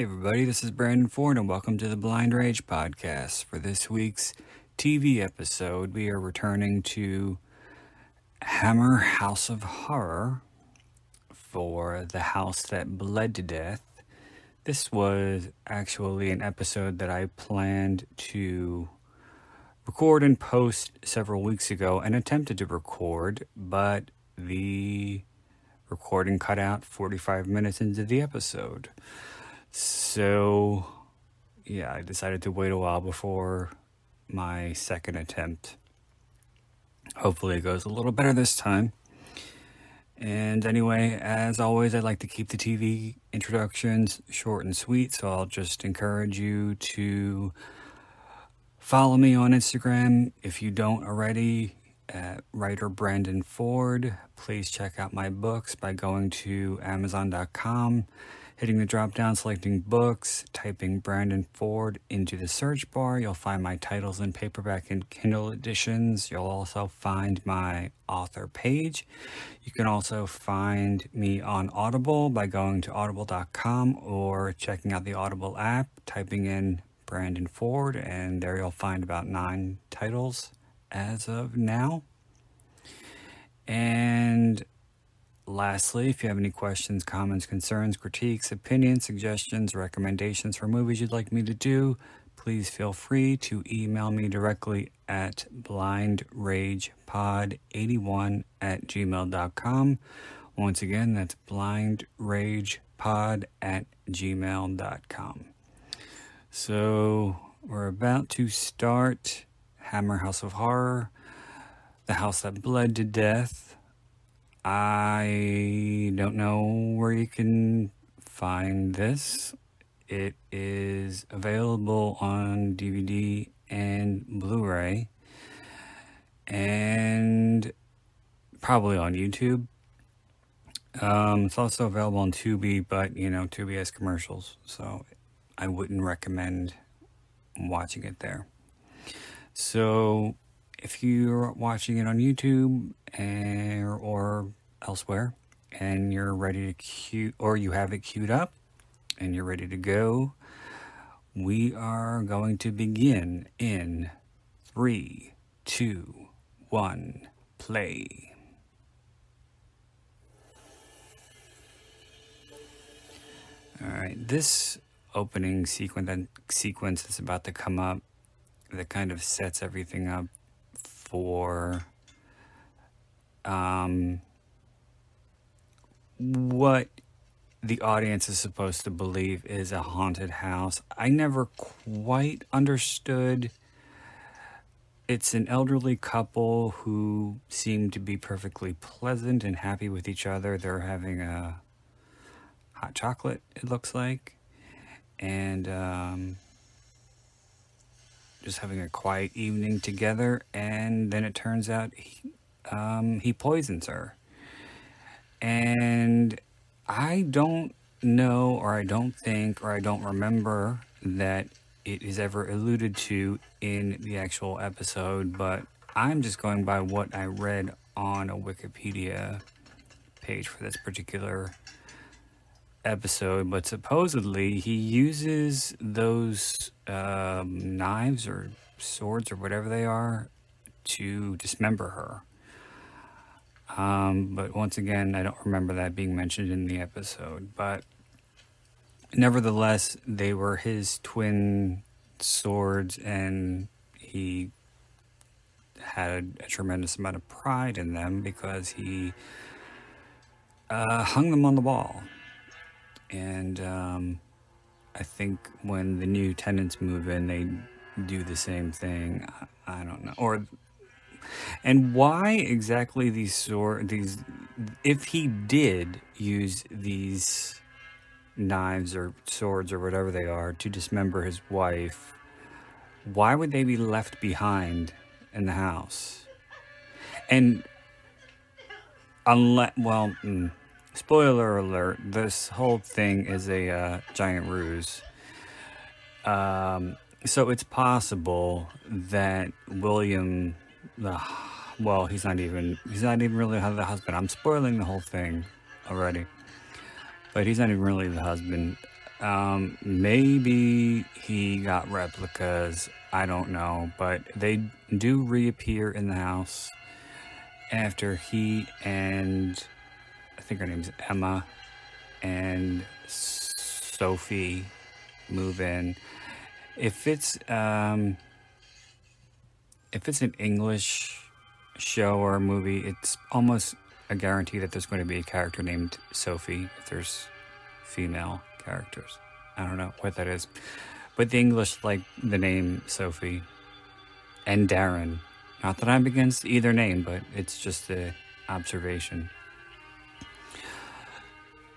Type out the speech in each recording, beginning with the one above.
everybody, this is Brandon Ford and welcome to the Blind Rage podcast. For this week's TV episode, we are returning to Hammer House of Horror for The House That Bled to Death. This was actually an episode that I planned to record and post several weeks ago and attempted to record, but the recording cut out 45 minutes into the episode. So, yeah, I decided to wait a while before my second attempt. Hopefully it goes a little better this time. And anyway, as always, I like to keep the TV introductions short and sweet, so I'll just encourage you to follow me on Instagram if you don't already, at writer Brandon Ford. Please check out my books by going to Amazon.com, hitting the drop down, selecting books, typing Brandon Ford into the search bar. You'll find my titles in paperback and Kindle editions. You'll also find my author page. You can also find me on Audible by going to audible.com or checking out the Audible app, typing in Brandon Ford, and there you'll find about 9 titles as of now. And lastly, if you have any questions, comments, concerns, critiques, opinions, suggestions, recommendations for movies you'd like me to do, please feel free to email me directly at blindragepod81@gmail.com. Once again, that's blindragepod@gmail.com. So we're about to start Hammer House of Horror, The House That Bled to Death. I don't know where you can find this. It is available on DVD and Blu-ray, and probably on YouTube. It's also available on Tubi, but Tubi has commercials, so I wouldn't recommend watching it there. So if you're watching it on YouTube or elsewhere and you're ready to cue, or you have it queued up and you're ready to go, we are going to begin in 3, 2, 1, play. All right, this opening sequence that's about to come up that kind of sets everything up for what the audience is supposed to believe is a haunted house. I never quite understood. It's an elderly couple who seem to be perfectly pleasant and happy with each other. They're having a hot chocolate, it looks like, and just having a quiet evening together, and then it turns out he poisons her. And I don't know, or I don't think, or I don't remember that it is ever alluded to in the actual episode, but I'm just going by what I read on a Wikipedia page for this particular episode. But supposedly he uses those knives or swords or whatever they are to dismember her. But once again, I don't remember that being mentioned in the episode. But nevertheless, they were his twin swords, and he had a tremendous amount of pride in them because he hung them on the wall. And I think when the new tenants move in, they do the same thing. I don't know. And why exactly if he did use these knives or swords or whatever they are to dismember his wife, why would they be left behind in the house? And spoiler alert, this whole thing is a giant ruse. So it's possible that William, he's not even really the husband. I'm spoiling the whole thing already. But he's not even really the husband. Maybe he got replicas. I don't know, but they do reappear in the house after he and I think her name's Emma and Sophie move in. If it's um, if it's an English show or a movie, it's almost a guarantee that there's going to be a character named Sophie if there's female characters. I don't know what that is. But the English like the name Sophie and Darren. Not that I'm against either name, but it's just an observation.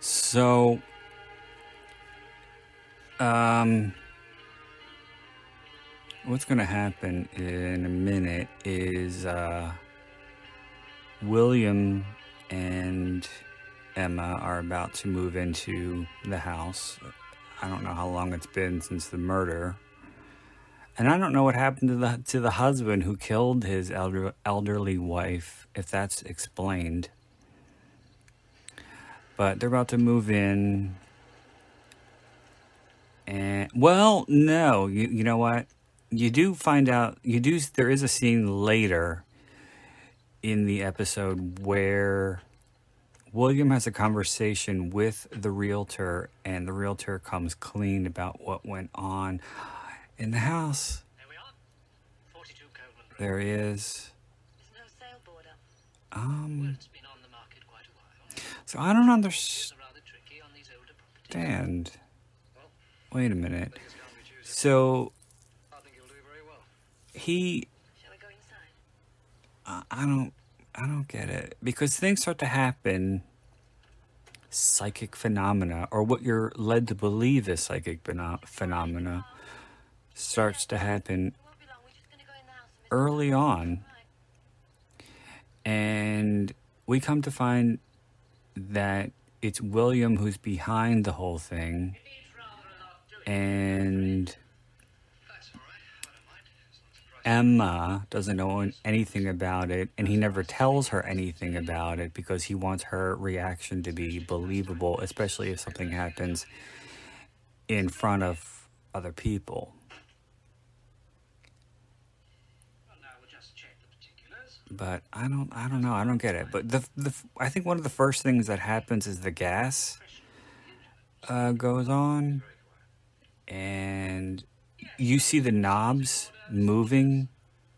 So, what's going to happen in a minute is William and Emma are about to move into the house. I don't know how long it's been since the murder. And I don't know what happened to the husband who killed his elderly wife, if that's explained. But they're about to move in. And, well, no, you know what? You do find out, there is a scene later in the episode where William has a conversation with the realtor, and the realtor comes clean about what went on in the house. There we are. 42 Coleman Road. There he is. There's no sale board up. Word's been on the market quite a while. So I don't It's rather tricky on these older properties. understand. Well, Wait a minute. beggars can't be choosers. So I think you'll do very well. he, Shall we go inside? I don't get it, because things start to happen, psychic phenomena, or what you're led to believe is psychic phenomena, starts to happen It won't be long. We're just going to go in the house and early on, Right. and we come to find that it's William who's behind the whole thing, and That's all right. I don't mind. It's not surprising. Emma doesn't know anything about it, and he never tells her anything about it because he wants her reaction to be believable, especially if something happens in front of other people. Well, now we'll just check the particulars. But I don't know. I don't get it. But I think one of the first things that happens is the gas goes on, and you see the knobs moving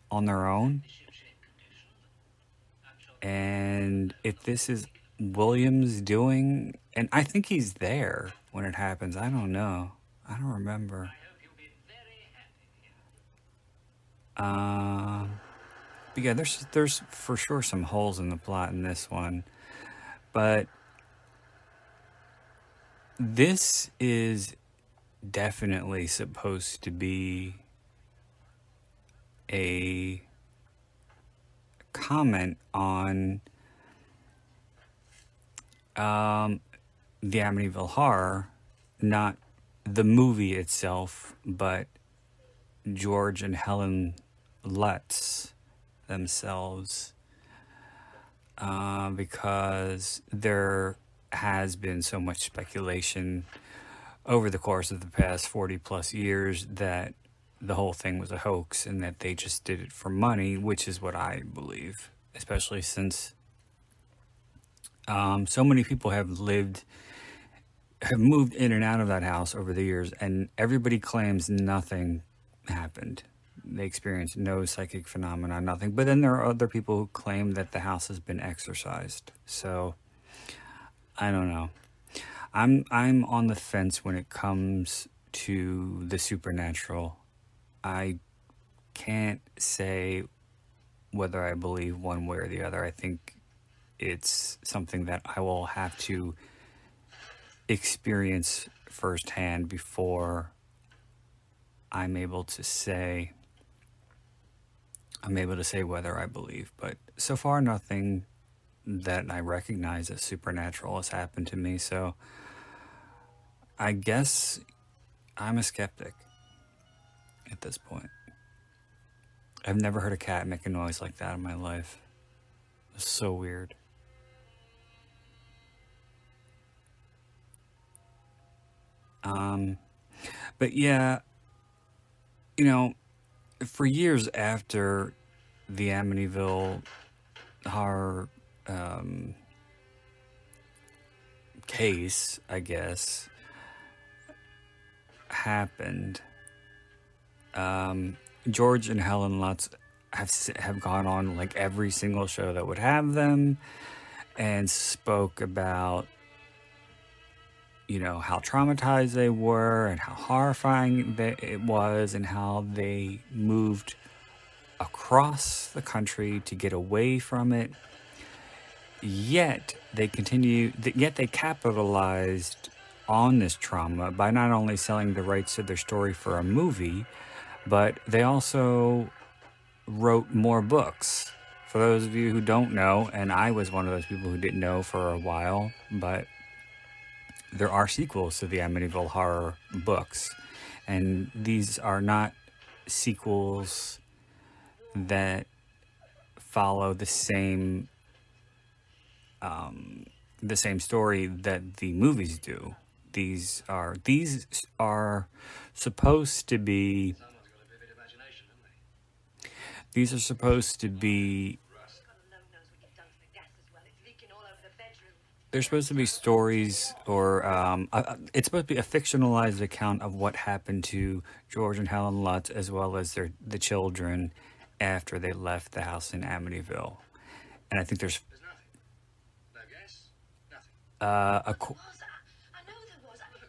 on their own. And if this is Williams doing, and I think he's there when it happens. I don't know. I don't remember. I hope you'll be very happy. But yeah, there's for sure some holes in the plot in this one. But this is definitely supposed to be a comment on the Amityville Horror, not the movie itself, but George and Helen Lutz themselves, because there has been so much speculation over the course of the past 40 plus years that the whole thing was a hoax and that they just did it for money, which is what I believe, especially since so many people have moved in and out of that house over the years, and everybody claims nothing happened. They experienced no psychic phenomena, nothing. But then there are other people who claim that the house has been exorcised. So I don't know. I'm on the fence when it comes to the supernatural. I can't say whether I believe one way or the other. I think it's something that I will have to experience firsthand before I'm able to say whether I believe. But so far, nothing that I recognize as supernatural has happened to me. So I guess I'm a skeptic at this point. I've never heard a cat make a noise like that in my life. It's so weird. But yeah, you know, for years after the Amityville horror case, I guess, happened, George and Helen Lutz have gone on like every single show that would have them and spoke about, you know, how traumatized they were and how horrifying it was and how they moved across the country to get away from it. Yet they capitalized on this trauma by not only selling the rights to their story for a movie, but they also wrote more books. For those of you who don't know, and I was one of those people who didn't know for a while, but there are sequels to the Amityville Horror books. And these are not sequels that follow the same story that the movies do. These are supposed to be Someone's got a vivid imagination, haven't they? these are supposed to be God alone knows what you've done to the gas as well. It's leaking all over the bedroom. they're supposed to be stories, or it's supposed to be a fictionalized account of what happened to George and Helen Lutz as well as the children after they left the house in Amityville. And I think there's There's nothing. No gas. Nothing. ac- I know there was. It was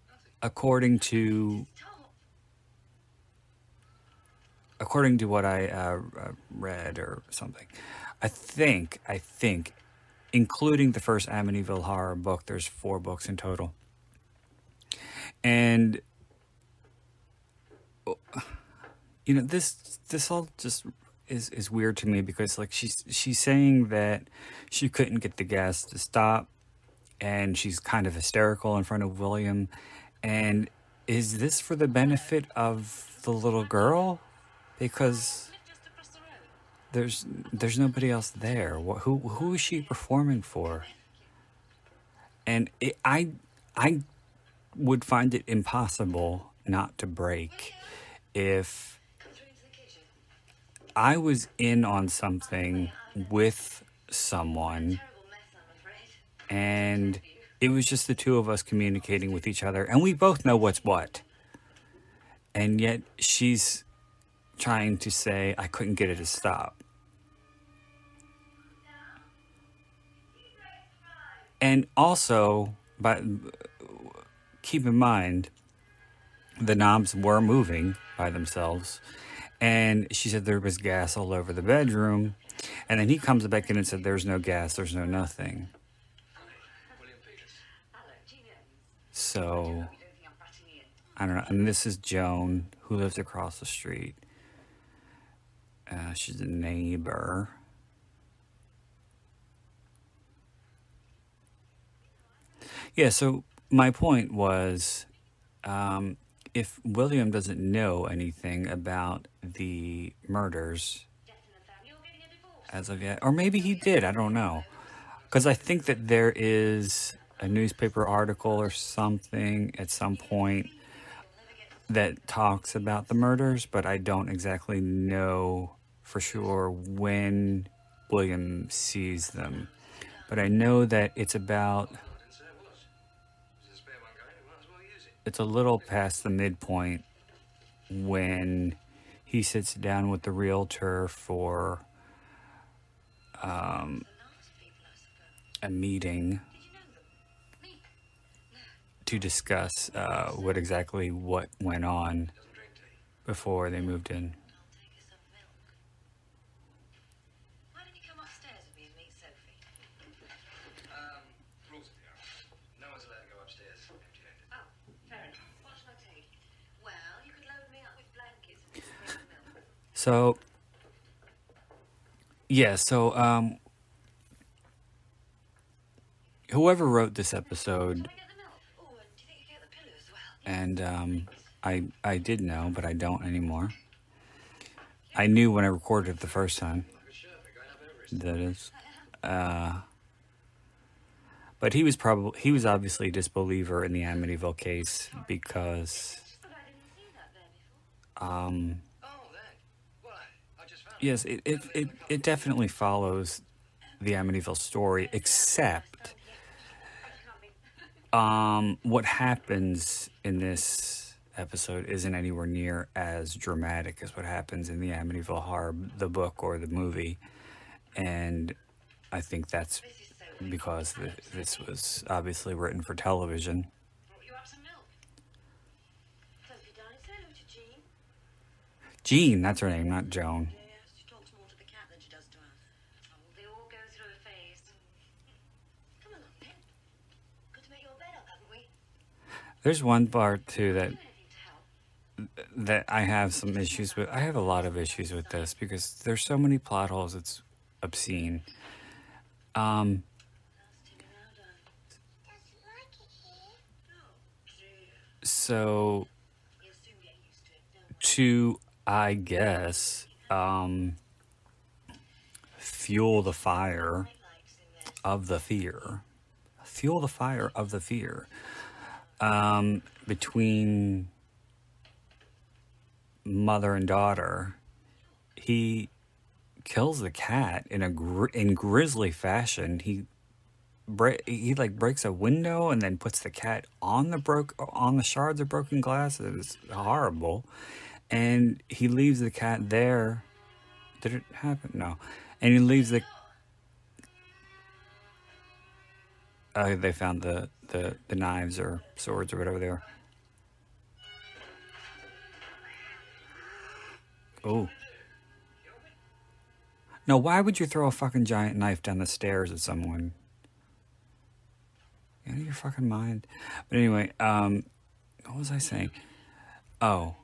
nothing. according to Tom. what I read or something, I think, including the first Amityville Horror book, there's 4 books in total. And you know, this all just is weird to me because like she's saying that she couldn't get the gas to stop, and she's kind of hysterical in front of William. And is this for the benefit of the little girl? Because Live just across the road. there's nobody else there. Who is she performing for? And I would find it impossible not to break if Come through into the kitchen. I was in on something with someone Terrible mess, I'm afraid. and it was just the two of us communicating with each other and we both know what's what. And yet she's trying to say I couldn't get it to stop. And also, but keep in mind, the knobs were moving by themselves. And she said there was gas all over the bedroom. And then he comes back in and said there's no gas, there's no nothing. William Peters. Hello, Gina. So, You don't think I'm butting in? I don't know. And this is Joan, who lives across the street. She's a neighbor. Yeah, so my point was, if William doesn't know anything about the murders Death in the family. You're getting a divorce. as of yet, or maybe he did, I don't know. Because I think that there is a newspaper article or something at some point that talks about the murders, but I don't exactly know for sure when William sees them. But I know that it's about, I didn't say it was. There's a spare one going. We might as well use it. it's a little past the midpoint when he sits down with the realtor for The nice people, I suppose. a meeting Did you know them? Me? to discuss what went on Doesn't drink tea. before they moved in. I'll take you some milk. Why don't you come upstairs with me and meet Sophie? Rules of the house. No one's allowed to go upstairs empty-handed. Oh, fair enough. What shall I take? Well, you could load me up with blankets and just bring the milk. So, yeah, whoever wrote this episode, Shall I get the milk? Oh, and do you think you get the pillow as well? and I did know, but I don't anymore. I knew when I recorded it the first time. Like a shirt, they're going up Everest. That is. But he was obviously a disbeliever in the Amityville case because, But I didn't see that there before. Oh, that. Well, I just found it. yes, it definitely follows the Amityville story, except what happens in this episode isn't anywhere near as dramatic as what happens in the Amityville Horror, the book or the movie, and I think that's because this was obviously written for television. Brought you up some milk. Don't be darling. Say hello to Jean. Jean, that's her name, not Joan. Yes, she talks more to the cat than she does to us. Oh, they all go through a phase. Come along, then. Got to make your bed up, haven't we? There's one part too Do anything to help. that I have some issues with. I have a lot of issues with this because there's so many plot holes. It's obscene. How's Timmy now, darling? Oh, dear. So You'll soon get used to it, don't worry. to, I guess, fuel the fire Lights in there. of the fear. Fuel the fire of the fear. Between mother and daughter, he kills the cat in in grisly fashion. He like breaks a window and then puts the cat on the shards of broken glass. It's horrible, and he leaves the cat there. Did it happen? No, and he leaves the. They found the knives or swords or whatever they are. Oh. No, why would you throw a fucking giant knife down the stairs at someone? You out of your fucking mind. But anyway, what was I saying? Oh.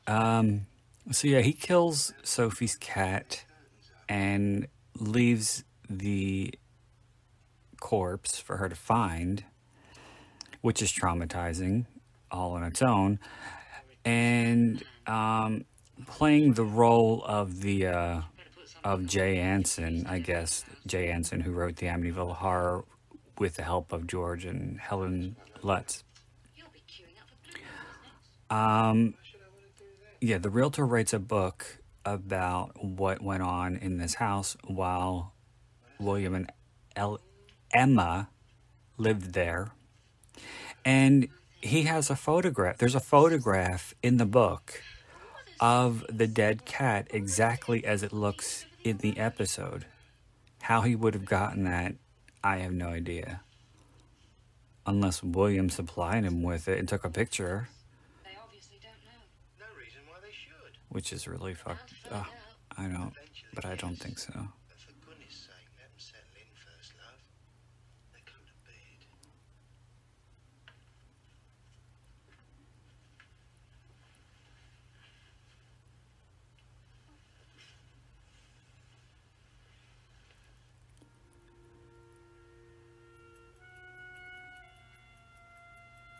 So yeah, he kills Sophie's cat and leaves the corpse for her to find, which is traumatizing all on its own. And playing the role of the of Jay Anson, I guess Jay Anson, who wrote the Amityville Horror with the help of George and Helen Lutz. You'll be queuing up for Blue next. Yeah, the realtor writes a book about what went on in this house while William and Emma lived there. And he has a photograph. There's a photograph in the book of the dead cat exactly as it looks in the episode. How he would have gotten that, I have no idea. Unless William supplied him with it and took a picture, They obviously don't know. No reason why they should. which is really fucked. Find out. I don't, but I don't think so. But for goodness sake, let them settle in first, love. They go to bed.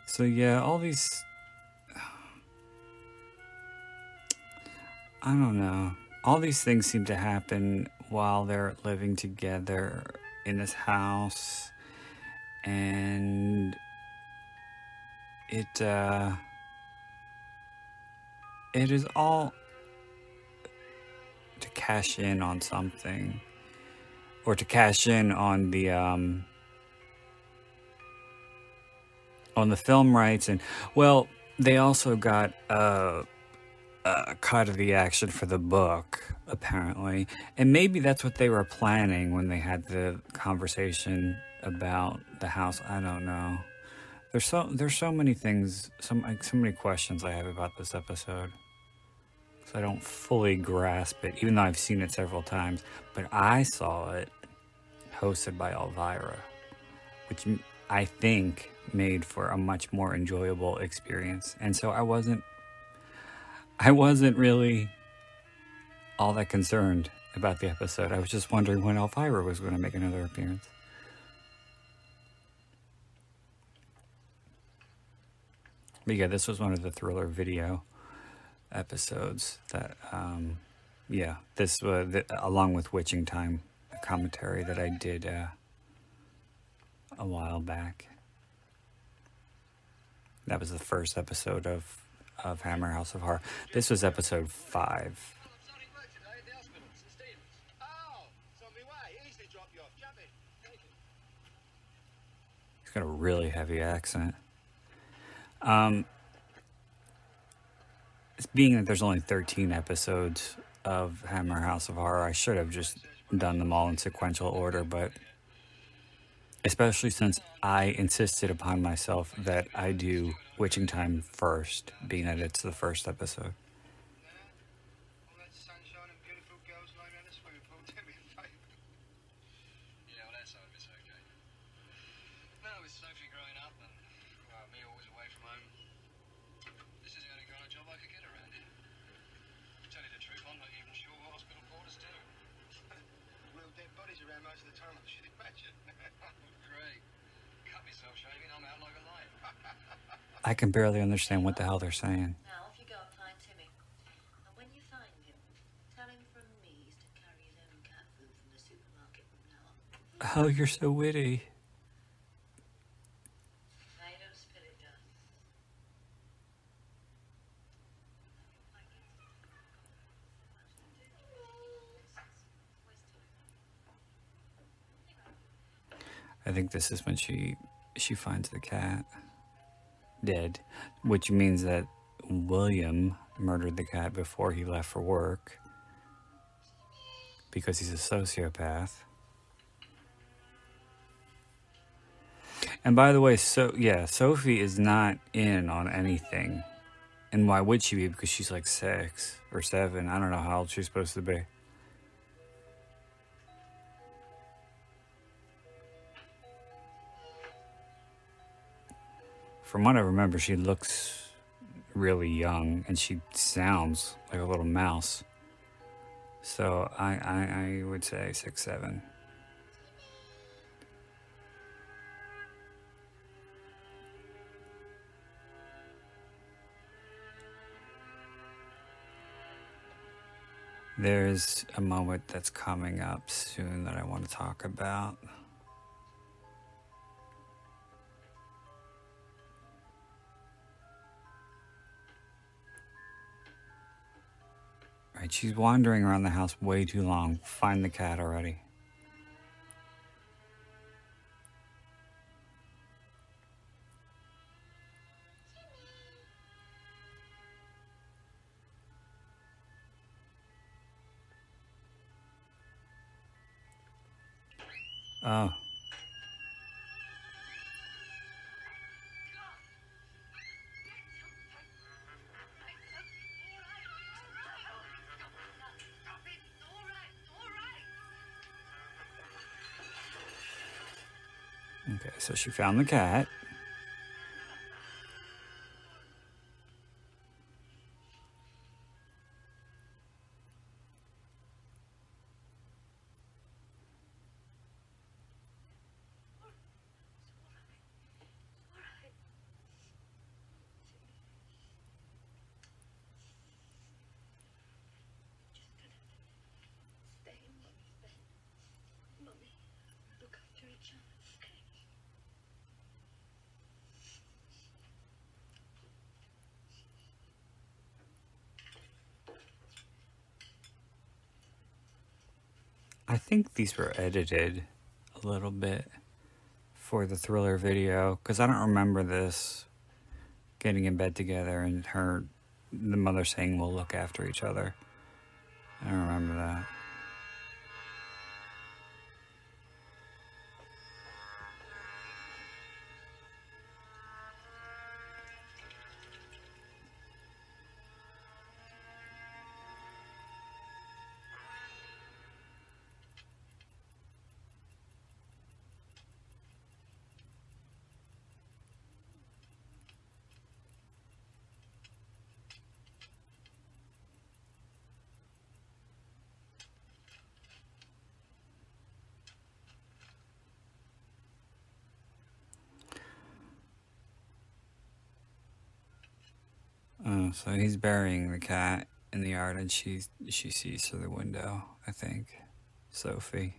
So yeah, all these, I don't know. All these things seem to happen while they're living together in this house, and it is all to cash in on something, or to cash in on the film rights. And well, they also got a cut of the action for the book, apparently, and maybe that's what they were planning when they had the conversation about the house. I don't know. There's so many things, so many questions I have about this episode, so I don't fully grasp it, even though I've seen it several times. But I saw it hosted by Elvira, which I think made for a much more enjoyable experience. And so I wasn't really all that concerned about the episode. I was just wondering when Elvira was going to make another appearance. But yeah, this was one of the Thriller video episodes that, this was, along with Witching Time, a commentary that I did a while back. That was the first episode of Hammer House of Horror. This was episode 5. He's got a really heavy accent. Being that there's only 13 episodes of Hammer House of Horror, I should have just done them all in sequential order, but especially since I insisted upon myself that I do Witching Time first, being that it's the first episode. I can barely understand what the hell they're saying. Now, off you go and find Timmy. And when you find him, tell him from me he's to carry his own cat food from the supermarket from now on. Oh, you're so witty. Now you don't spill it, John. I think this is when she finds the cat dead, which means that William murdered the cat before he left for work because he's a sociopath. And by the way, Sophie is not in on anything. And why would she be? Because she's like 6 or 7. I don't know how old she's supposed to be. From what I remember, she looks really young and she sounds like a little mouse. So I would say 6, 7. There's a moment that's coming up soon that I want to talk about. Right, she's wandering around the house way too long. Find the cat already. Oh. Okay, so she found the cat. Stay in Mummy's bed. Mummy, look after each other, okay? I think these were edited a little bit for the thriller video because I don't remember this getting in bed together and the mother saying we'll look after each other. I don't remember that. Oh, so he's burying the cat in the yard and she sees through the window, I think. Sophie.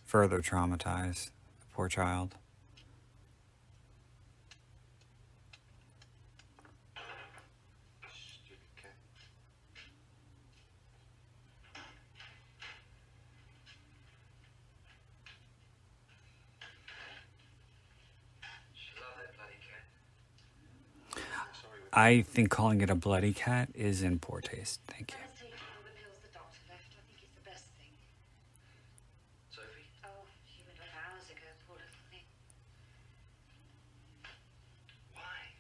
Further traumatized, the poor child. Stupid cat. She loved that bloody cat. I'm sorry. I think calling it a bloody cat is in poor taste. Thank you. Let's take all the pills the doctor left. I think it's the best thing. Sophie? Oh, she went off hours ago, poor little thing. Why?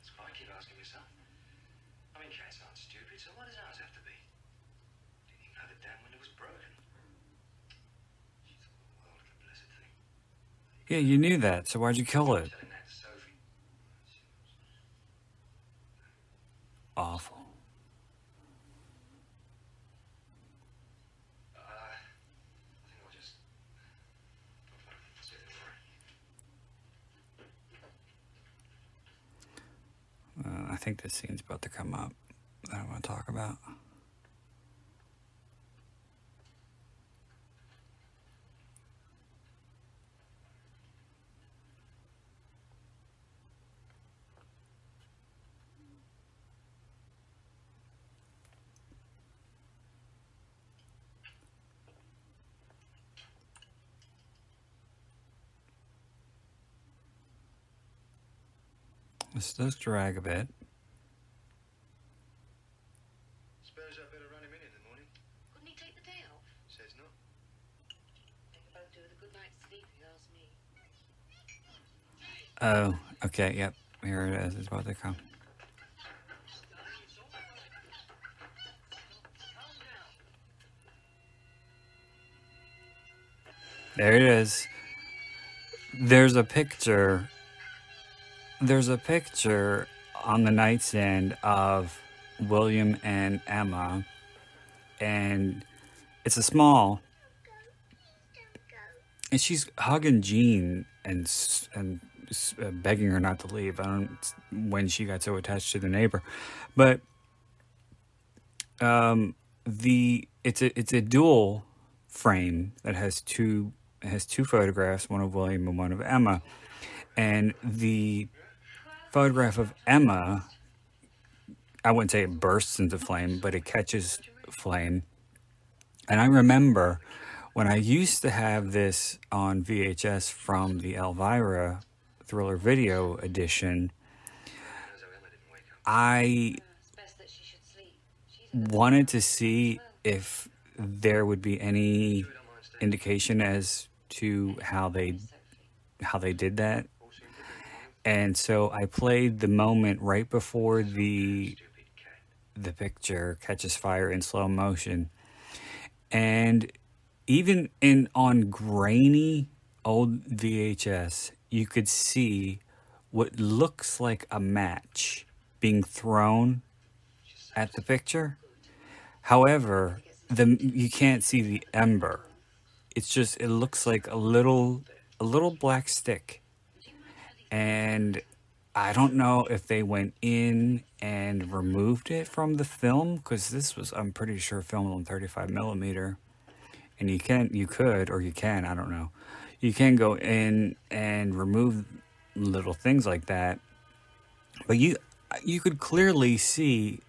That's what I keep asking myself. I mean, cats aren't stupid, so why does ours have to be? Didn't even know the damn window was broken. She thought the world of the blessed thing. Yeah, you knew that, so why'd you kill it? Telling that to Sophie. Awful. I think I'll just sit there for it. I think this scene's about to come up that I want to talk about. This does drag a bit. Suppose I better run him in the morning. Couldn't he take the day off? Says not. They could both do with a good night's sleep, if you ask me. Oh, okay, yep. Here it is. It's about to come. There it is. There's a picture. There's a picture on the nightstand of William and Emma, and it's a small, and she's hugging Jean and begging her not to leave. I don't when she got so attached to the neighbor, but it's a dual frame that has two photographs, one of William and one of Emma, and the photograph of Emma, I wouldn't say it bursts into flame, but it catches flame. And I remember when I used to have this on VHS from the Elvira Thriller Video Edition, I It's best that she should sleep. She's a wanted to see if there would be any indication as to how they did that. And so I played the moment right before the picture catches fire in slow motion. And even on grainy old VHS, you could see what looks like a match being thrown at the picture. However, you can't see the ember. It's just, it looks like a little black stick. And I don't know if they went in and removed it from the film, because this was, I'm pretty sure, filmed on 35 millimeter. And you can, I don't know. You can go in and remove little things like that. But you could clearly see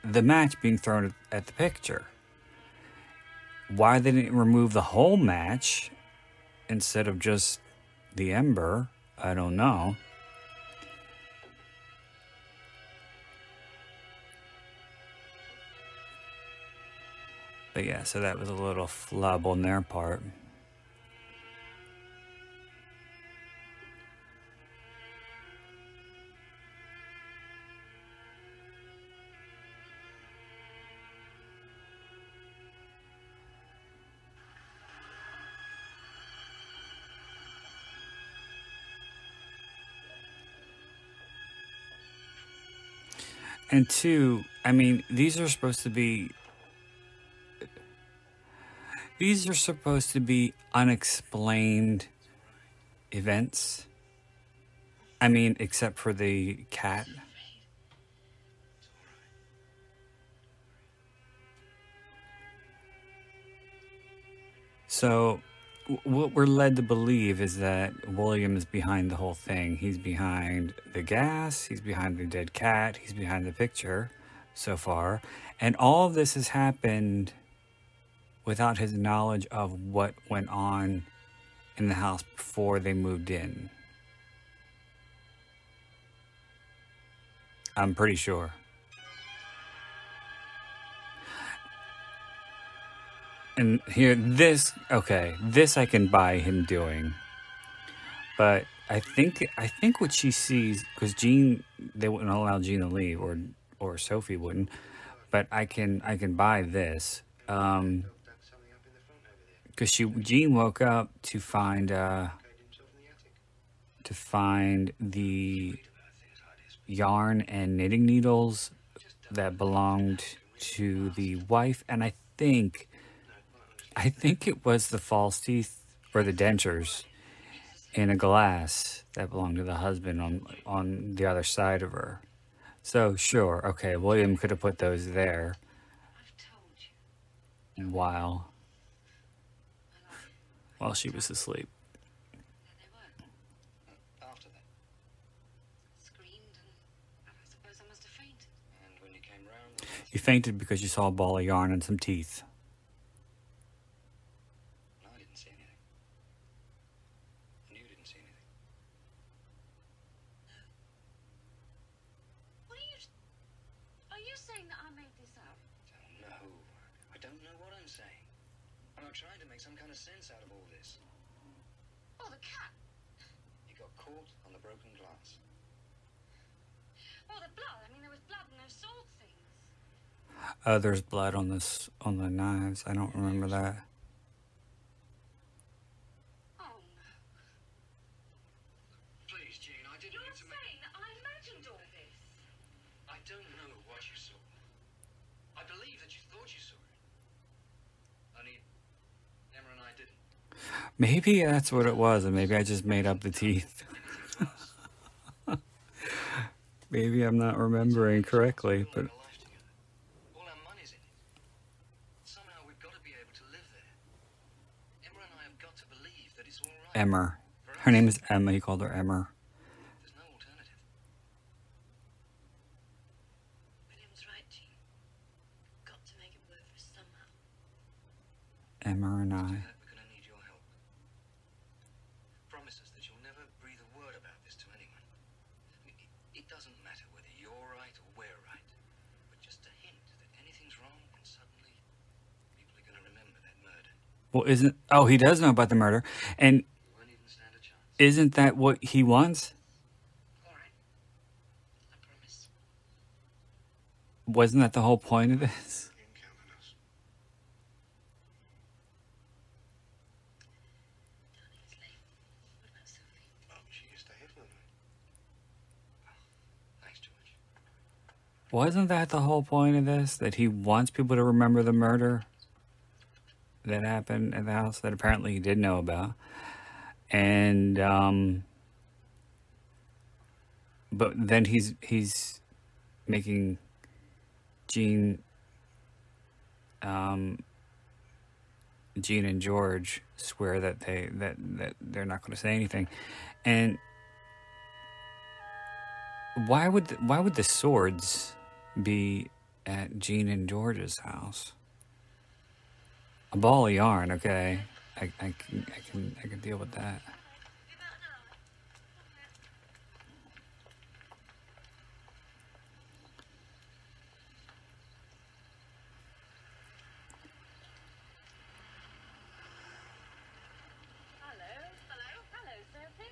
the match being thrown at the picture. Why they didn't remove the whole match instead of just the ember, I don't know. But yeah, so that was a little flub on their part. And two, I mean, these are supposed to be unexplained events. I mean, except for the cat. So what we're led to believe is that William is behind the whole thing. He's behind the gas, he's behind the dead cat, he's behind the picture so far. And all of this has happened without his knowledge of what went on in the house before they moved in. I'm pretty sure. And here, this I can buy him doing. But I think what she sees, because Jean, they wouldn't allow Jean to leave, or Sophie wouldn't. But I can buy this, because Jean woke up to find the yarn and knitting needles that belonged to the wife, and I think it was the false teeth or the dentures in a glass that belonged to the husband on the other side of her. So sure, okay, William could have put those there while she was asleep. After that. Screamed, and I suppose I must have fainted. And when you came round, You fainted because you saw a ball of yarn and some teeth. no, I didn't see anything. And you didn't see anything. What are you saying that I made this up? No, I don't know what I'm saying. And I'm trying to make some kind of sense out of all this. Oh, the cat. You got caught on the broken glass. Oh, the blood. I mean, there was blood and those sword things. There's blood on the knives. I don't remember that. Oh, no. Please, Jean, I didn't You're mean to make... saying that I imagined all this? I don't know what you saw. I believe that you thought you saw it. Only Emma and I didn't. Maybe that's what it was, and maybe I just made up the teeth. Maybe I'm not remembering correctly, but Like a life together. All our money's in it. Somehow we've got to be able to live there. Emma and I have got to believe that it's all right. Emmer. Her name is Emma. He called her Emmer. There's no alternative. William's right, Jean. Got to make it work for us somehow. Emmer and To I. do that, we're going to need your help. Promise us that you'll never breathe a word about this to anyone. It doesn't matter whether you're right or we're right, but just a hint that anything's wrong, and suddenly people are going to remember that murder. Well, he does know about the murder, and You won't even stand a chance. isn't that what he wants? All right. I promise. Wasn't that the whole point of this? You can count on us. Darling, it's late. What about Sophie? Oh, she can stay here for the night. Thanks, George. Wasn't that the whole point of this? That he wants people to remember the murder that happened at the house that apparently he did know about. And but then he's making Jean and George swear that they're not going to say anything. And why would the swords be at Jean and George's house? A ball of yarn, okay. I can deal with that. Hello, Sophie.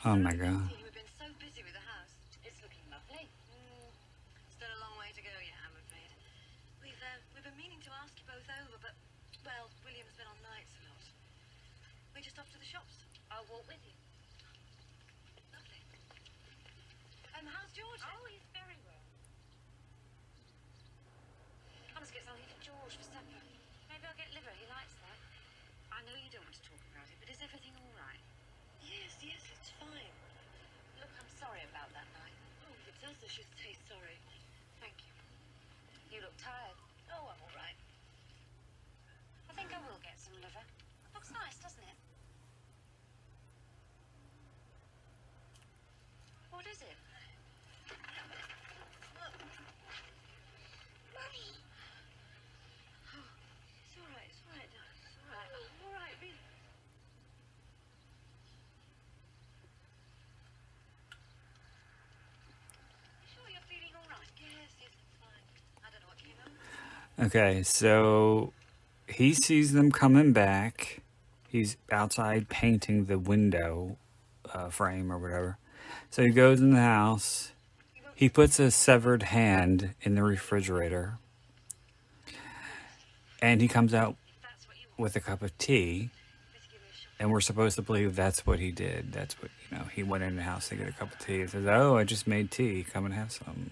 Oh my god. We've been so busy with the house. It's looking lovely. Still a long way to go yet, I'm afraid. We've been meaning to ask you both over, but, well, William's been on nights a lot. We're just off to the shops. I'll walk with you. Lovely. How's George? Oh, he's very well. I must get something for George for supper. Maybe I'll get liver. He likes that. I know you don't want to talk about it, but is everything all right? Yes, it's fine. Look, I'm sorry about that night. Oh, if it's us, I should say sorry. Thank you. You look tired. Oh, I'm all right. I think I will get some liver. Oliver. Looks nice, doesn't it? What is it? Mummy. Oh, it's all right, darling. It's all right. I'm all right, really. Sure you're feeling all right? Yes, it's fine. I don't know what came over. Okay, so he sees them coming back. He's outside painting the window frame or whatever. So he goes in the house. He puts a severed hand in the refrigerator. And he comes out That's what you want. with a cup of tea. Let's give it a shot. And we're supposed to believe that's what he did. That's what, he went in the house to get a cup of tea. He says, oh, I just made tea. Come and have some.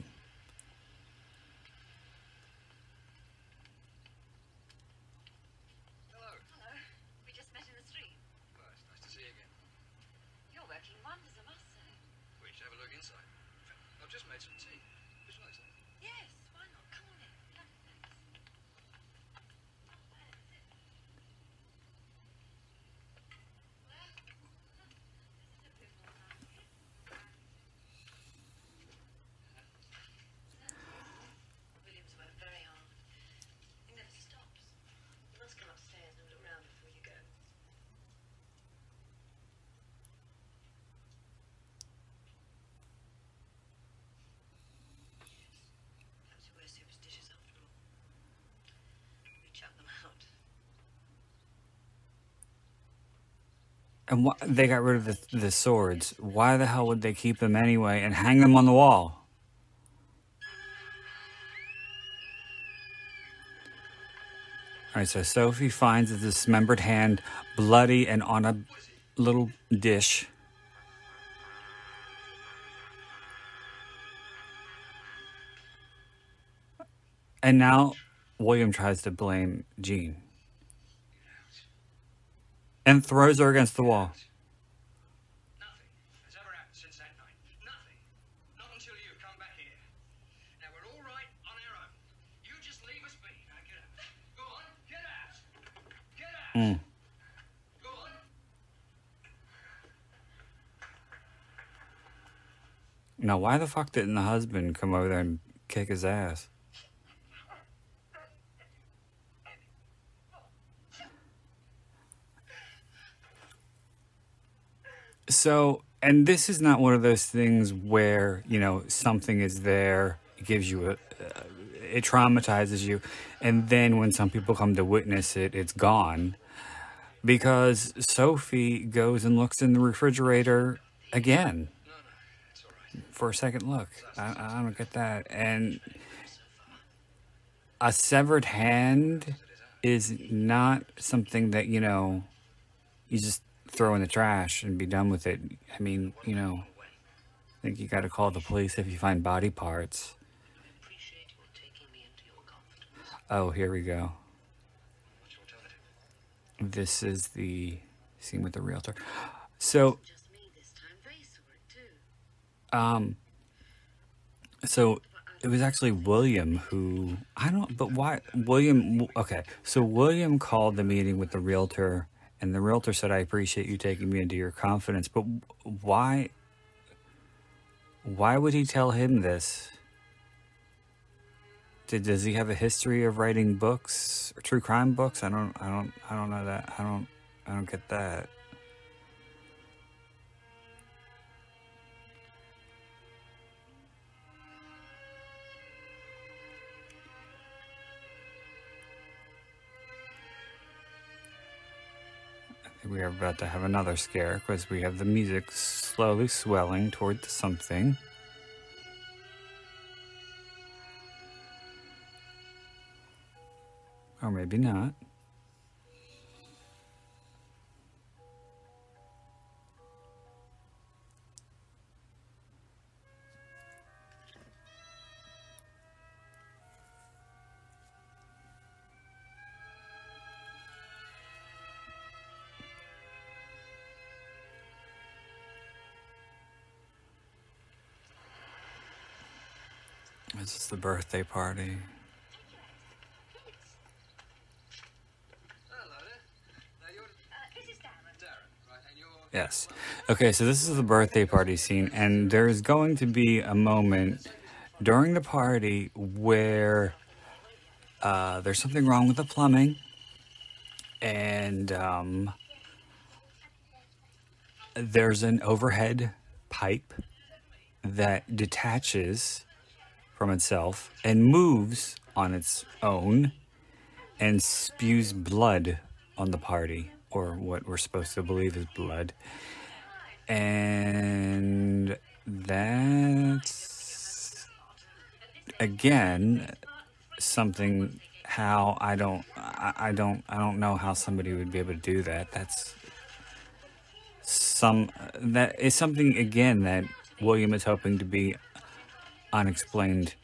Hello. Hello. We just met in the street. Well, it's nice to see you again. You're working wonders, I must say. We should have a look inside. I've just made some tea. Would you like some? Yes, why not? Come on in. Thanks. William's worked very hard. He never stops. You must come upstairs and look round before you go. Perhaps we're superstitious after all. We chuck them out. And they got rid of the swords. Why the hell would they keep them anyway and hang them on the wall? All right, so Sophie finds a dismembered hand, bloody and on a little dish. And now William tries to blame Jean and throws her against the wall. Nothing has ever happened since that night. Nothing. Not until you've come back here. Now we're all right on our own. You just leave us be. Now get out. Go on, get out. Get out. Go on. Now, why the fuck didn't the husband come over there and kick his ass? So, and this is not one of those things where, something is there, it gives you it traumatizes you, and then when some people come to witness it, it's gone. Because Sophie goes and looks in the refrigerator again No, it's all right. for a second look. I don't get that. And a severed hand is not something that, you just throw in the trash and be done with it. I mean, I think you got to call the police if you find body parts. Appreciate your taking me into your confidence. Oh, here we go. What's your alternative? This is the scene with the realtor. So, Just me this time. They saw it too. so it was actually William who, but why, William, okay, so William called the meeting with the realtor, and the realtor said, I appreciate you taking me into your confidence, but why would he tell him this? Does he have a history of writing books, true crime books? I don't know that. I don't get that. I think we are about to have another scare because we have the music slowly swelling towards something. Or maybe not. This is the birthday party. Hello there. Yes. Okay, so this is the birthday party scene, and there's going to be a moment during the party where there's something wrong with the plumbing, and there's an overhead pipe that detaches from itself and moves on its own and spews blood on the party, or what we're supposed to believe is blood. And that's again something how I don't know how somebody would be able to do that. That is something again that William is hoping to be unexplained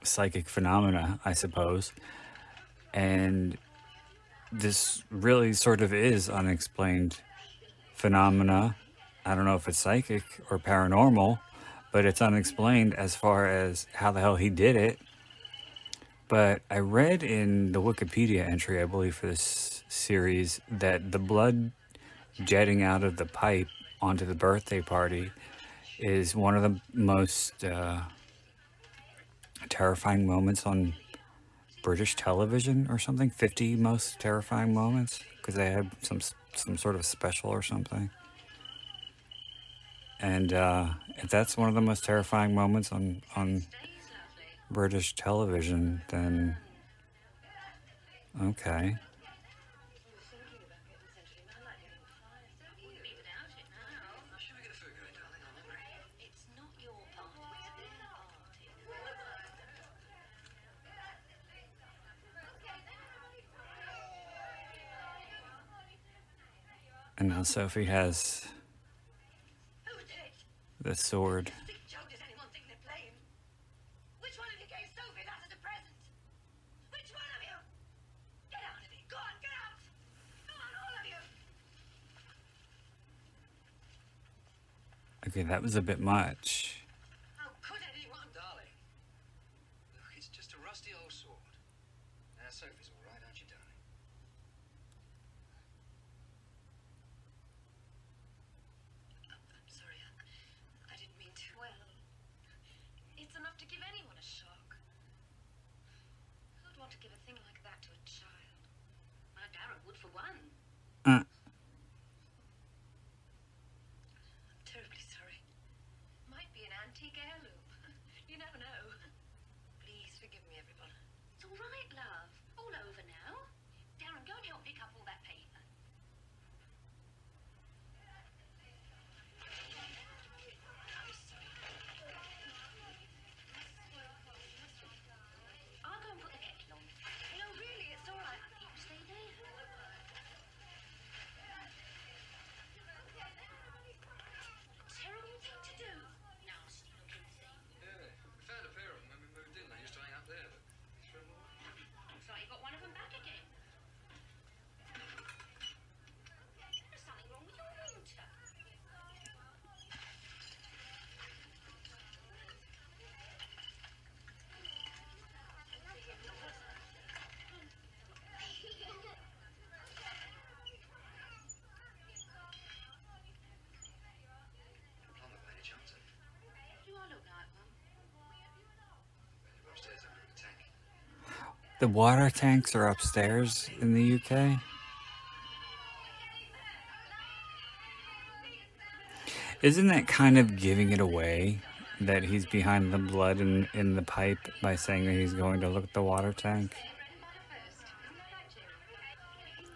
psychic phenomena, I suppose. And this really sort of is unexplained phenomena. I don't know if it's psychic or paranormal, but it's unexplained as far as how the hell he did it. But I read in the Wikipedia entry, I believe, for this series that the blood jetting out of the pipe onto the birthday party is one of the most terrifying moments on British television or something. 50 most terrifying moments, because they had some sort of special or something. And if that's one of the most terrifying moments on British television, then okay. Should we get a food going, darling? I'm hungry. It's not your party, it's their party. And now Sophie has Who did it? the sword. Big joke, does anyone think they're playing? Which one of you gave Sophie that as a present? Which one of you? Get out of it. Go on, get out. Go on, all of you. Okay, that was a bit much. How could anyone? Darling, look, it's just a rusty old sword. Now, Sophie's all right, aren't you, darling? I'm sorry, I didn't mean to. Well, it's enough to give anyone a shock. Who'd want to give a thing like that to a child? My Darren would, for one. Uh, I'm terribly sorry. Might be an antique heirloom. You never know. Please forgive me, everyone. It's all right, love. All over now. Darren, go and help pick up all that paper. I'll go and put the kettle on. No, really, it's all right. You stay there. Terrible thing to do. Nasty looking thing. Yeah, we found a pair of them when we moved in. They used to hang up there, but threw them away. Looks like you got one of them back again. There's something wrong with your router. A plumber by any chance? Do I look like one? They were upstairs over in the tank. the water tanks are upstairs in the UK. Isn't that kind of giving it away that he's behind the blood in the pipe by saying that he's going to look at the water tank?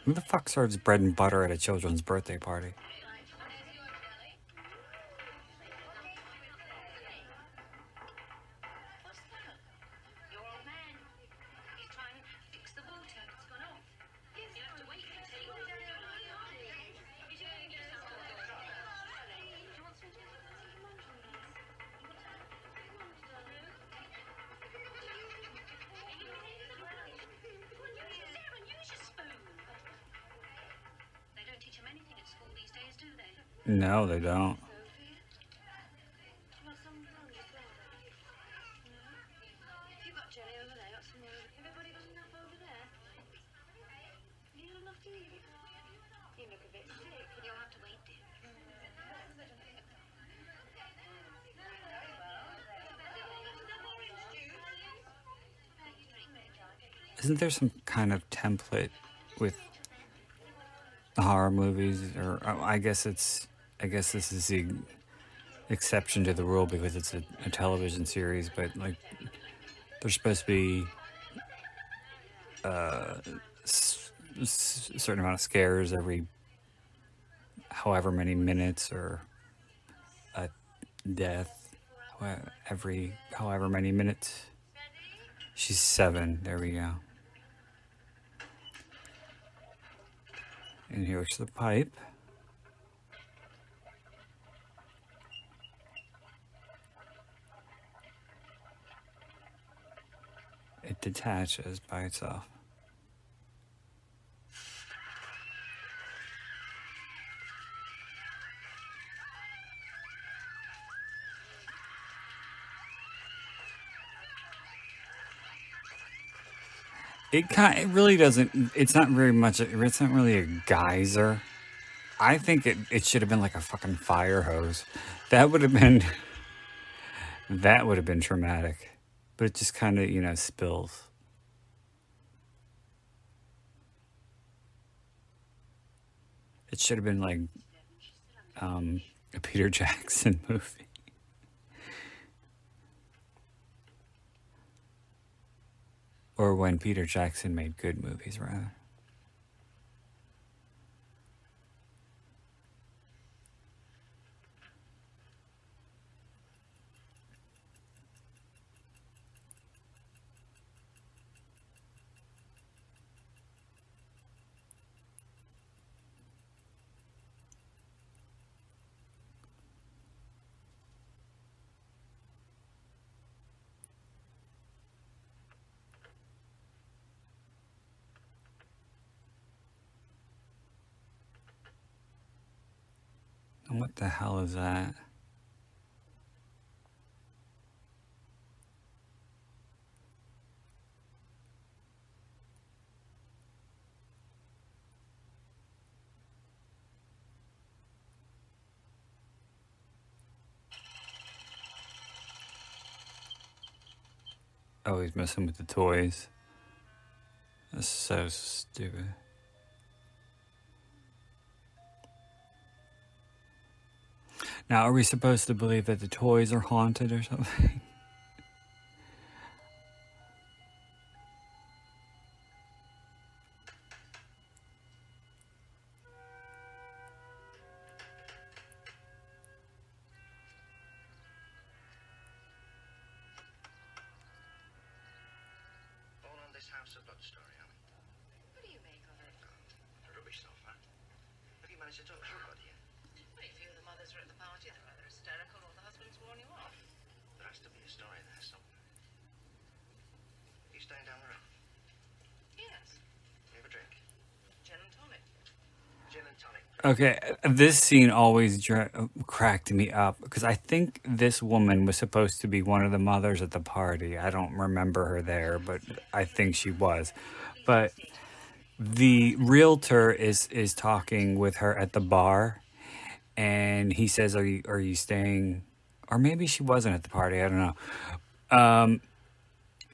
Who the fuck serves bread and butter at a children's birthday party? What's that? Your old man. He's trying to fix the water. It's gone off. You have to wait for tea. Do you want some Darren, use your spoon. They don't teach him anything at school these days, do they? No, they don't. Want some brownies as well, then? No? You've got jelly over there, got some more. Everybody got enough over there? You got enough to eat? You look a bit sick. You'll have to wait, dear. Isn't there some kind of template with horror movies? Or I guess this is the exception to the rule because it's a television series, but like there's supposed to be a certain amount of scares every however many minutes, or a death every however many minutes. She's 7. There we go. And here's the pipe. It detaches by itself. It really doesn't. It's not very much. It's not really a geyser. I think it should have been like a fucking fire hose. That would have been traumatic. But it just kind of spills. It should have been like a Peter Jackson movie. Or when Peter Jackson made good movies, rather. And what the hell is that? Oh, he's messing with the toys. That's so stupid. Now, are we supposed to believe that the toys are haunted or something? All on this house of blood story, Alan. What do you make of it? Rubbish so far. Have you managed to talk to anybody yet? Very few of the mothers are at the party. They're either hysterical or the husband's worn you off. There has to be a story there somewhere. You staying down the road? Yes. You have a drink? Gin and tonic. Gin and tonic. Okay, this scene always cracked me up because I think this woman was supposed to be one of the mothers at the party. I don't remember her there, but I think she was. But the realtor is talking with her at the bar, and he says, "Are you staying?" Or maybe she wasn't at the party. I don't know.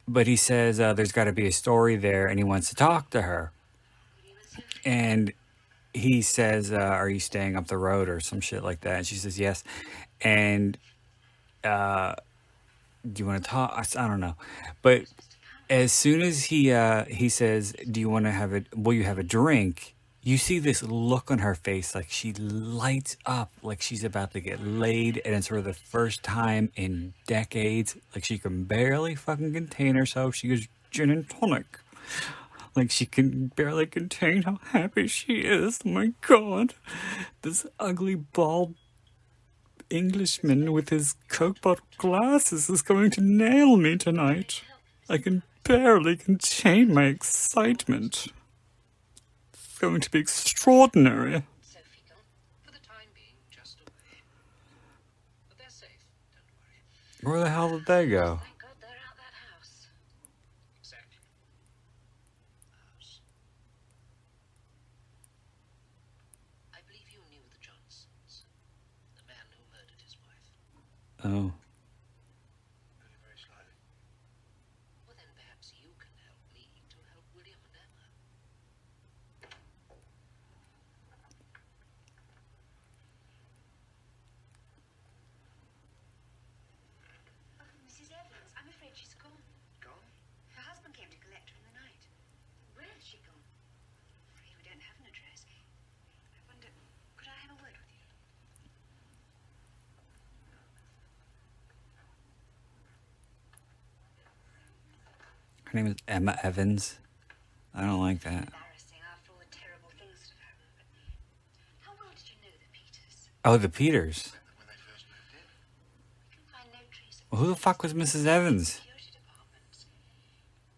But he says there's got to be a story there, and he wants to talk to her. And he says, "Are you staying up the road?" or some shit like that. And she says, "Yes." And do you want to talk? I don't know. But as soon as he says, "Do you want to have it? Will you have a drink?" You see this look on her face, like she lights up, like she's about to get laid, and it's for the first time in decades. Like she can barely fucking contain herself. She goes, "Gin and tonic." Like she can barely contain how happy she is. Oh my God. This ugly bald Englishman with his Coke bottle glasses is going to nail me tonight. I can barely contain my excitement. It's going to be extraordinary. Sophie gone. For the time being, just away. But they're safe, don't worry. Where the hell did they go? Thank God they're out that house. Exactly. The house. I believe you knew the Johnsons. The man who murdered his wife. Oh. Only very slightly. Well, then perhaps you can help me to help Her name is Emma Evans. I don't like that. Embarrassing after all the terrible things that have happened. But how well did you know the Peters? Oh, the Peters. When they first moved in. We can find no trace of Well, who the fuck was Mrs. Evans? security department.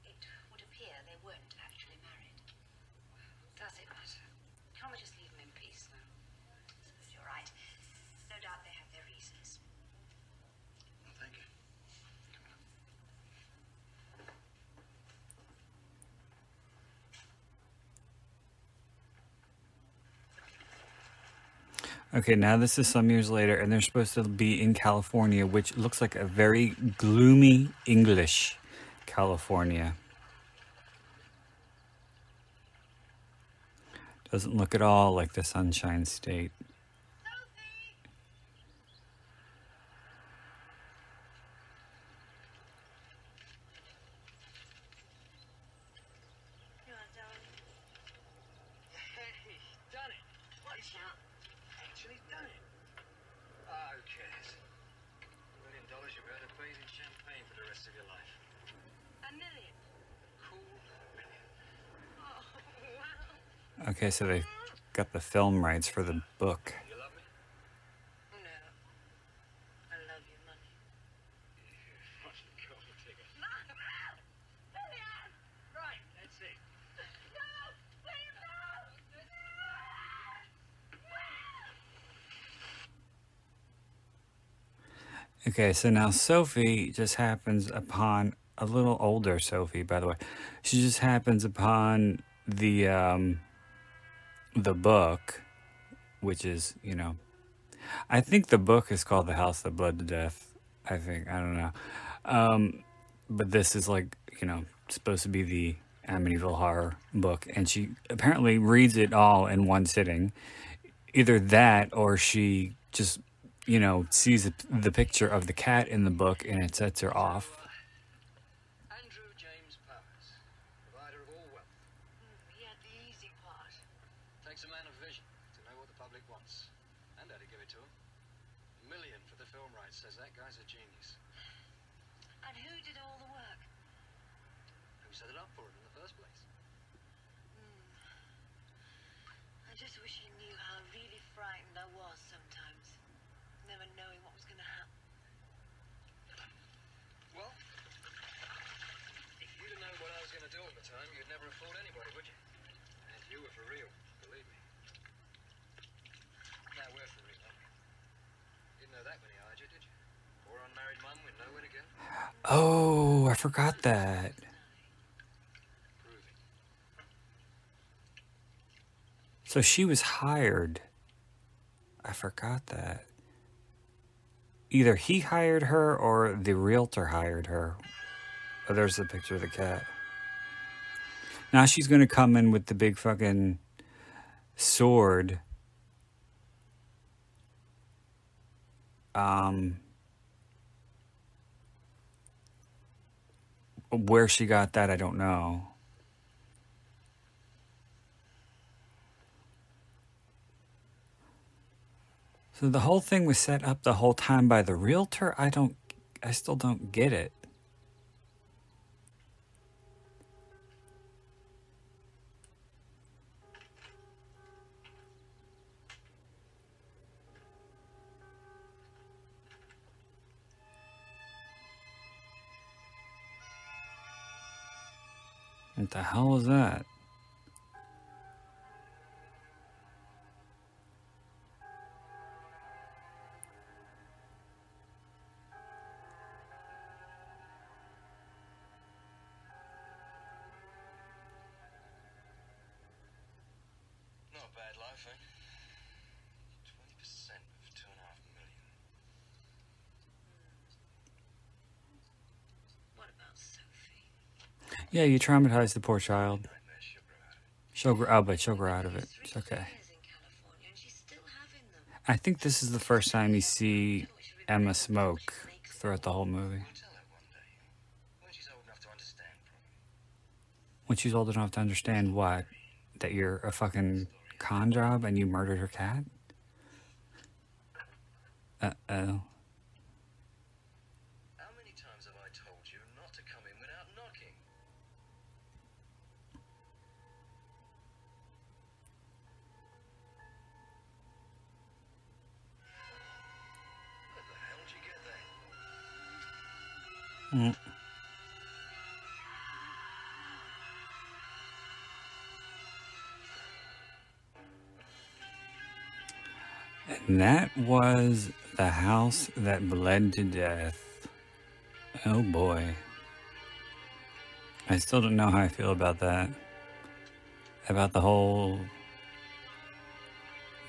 It would appear they weren't actually married. Does it matter? Can't we just leave them in peace now? You're right. No doubt they have their reasons. Well, thank you. Okay, now this is some years later, and they're supposed to be in California, which looks like a very gloomy English California. Doesn't look at all like the Sunshine State. You are, darling. Hey, done it. Watch out. Actually done it. Ah, who cares? $1 million, you'll be able to bathe in champagne for the rest of your life. $1 million. Cool million. Oh, wow. Okay, so they got the film rights for the book. You love me? No. I love your money. Fucking gold digger. William! Right, that's it. No! William, no! Okay, so now Sophie just happens upon a little older Sophie, by the way. She just happens upon the book, which is, you know, I think the book is called The House That Bled to Death. I think, I don't know. But this is like, you know, supposed to be the Amityville Horror book, and she apparently reads it all in one sitting. Either that, or she just, you know, sees the picture of the cat in the book, and it sets her off. Andrew James Powers, provider of all wealth. He had the easy part. Takes a man of vision to know what the public wants. And how to give it to him. $1 million for the film rights says that guy's a genius. And who did all the work? Who set it up for him in the first place? I just wish you knew how really frightened I was sometimes. Never knowing what was going to happen. Well, if you'd have known what I was going to do all the time, you'd never have fooled anybody, would you? And you were for real, believe me. Now we're for real, aren't we? Didn't know that when he hired you, did you? Poor unmarried mum with nowhere to go. Oh, I forgot that. Proving. So she was hired. I forgot that. Either he hired her or the realtor hired her. Oh, there's the picture of the cat. Now she's going to come in with the big fucking sword. Where she got that, I don't know. So the whole thing was set up the whole time by the realtor? I still don't get it. What the hell was that? Not a bad life, eh? 20% of $2.5 million. What about Sophie? Yeah, you traumatized the poor child. Nightmare she'll grow out of it. She'll grow out of it. It's okay. Years in California and she's still having them. I think this is the first time you see Emma smoke throughout the whole movie. We'll tell her one day. When she's old enough to understand, probably. When she's old enough to understand what? That you're a fucking con job and you murdered her cat? Uh-oh. How many times have I told you not to come in without knocking? Mm. And that was the house that bled to death. Oh boy. I still don't know how I feel about that. About the whole,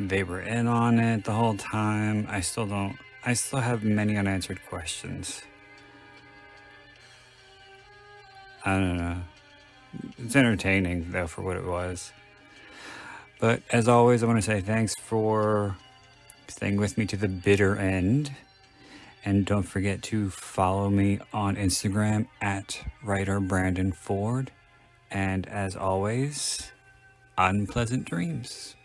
they were in on it the whole time. I still have many unanswered questions. I don't know. It's entertaining though for what it was. But as always, I want to say thanks for staying with me to the bitter end. And don't forget to follow me on Instagram at writer Brandon Ford. And as always, unpleasant dreams.